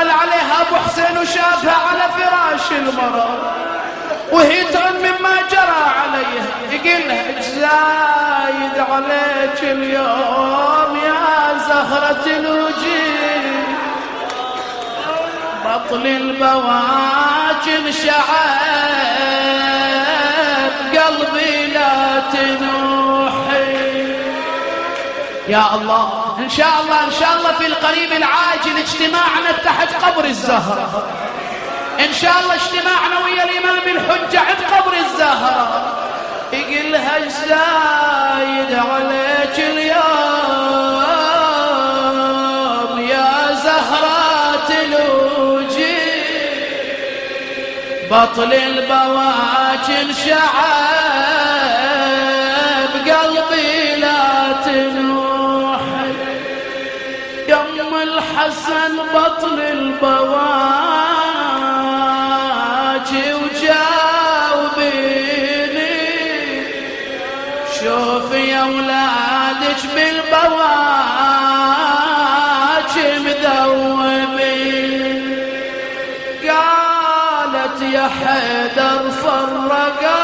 دخل عليها ابو حسين وشافها على فراش المرض وهي ترمم ما جرى عليها، يقول لها زايد عليك اليوم يا زهرة الوجيه، بطل البواجن شعب قلبي لا تنوحي. يا الله إن شاء الله في القريب العاجل اجتماعنا تحت قبر الزهرة، إن شاء الله اجتماعنا ويا الإمام الحجة عند قبر الزهرة. يقول لها زايد عليك اليوم يا زهرة الوجيه، بطل البواجن شعب قلبي لا تنوحي. يم الحسن بطل البواجي وجاوبيني، شوفي يا ولادك بالبواجي مذوبين. قالت يا حيدر فرقا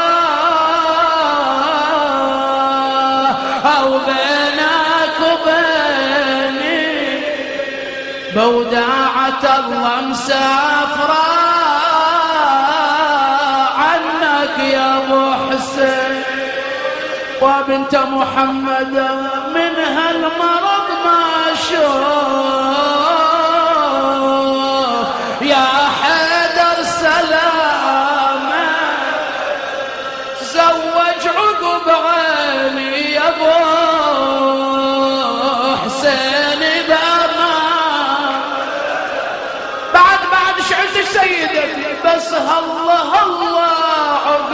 أو بينك وبيني، بوداعة الله مسافرة عنك يا ابو حسين. وبنت محمد من هالمرض ما شوف، يا حيدر سلامة زوج عقب عيني يا ابو حسين بامان. بعد شعرتك سيدتي بس الله عقب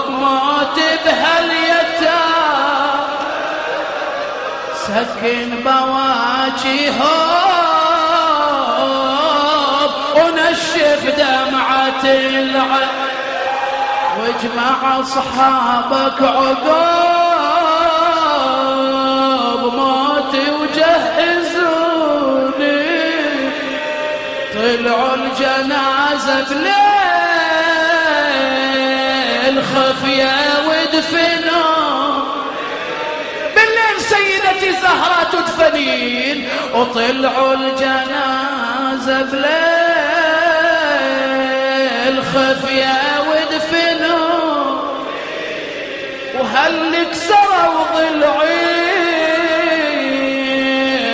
موت بهاليتام، سكن بواجيهم ونشف دمعة العين، واجمع اصحابك عقب موتي وجهزوني. طلعوا الجنازة بليل خفية ودفنوا بالليل سيدتي زهرة تدفنين، وطلعوا الجنازة بليل خفية ودفنوا، وهل كسروا ضلعي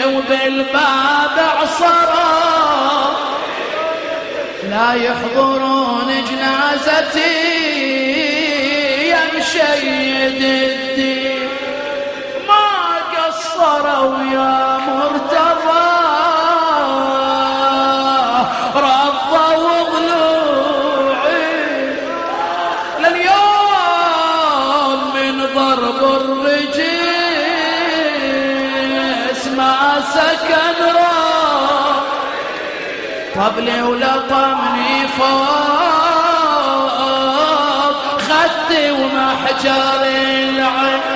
وبالباب عصروا، لا يحضرون جنازتي يا مشيد الدين. ما قصروا يا مرتضى رضوا ضلوعي، لليوم من ضرب الرجيس ما سكن روح، طبلي ولطمني فوق خدي ومحجر العين.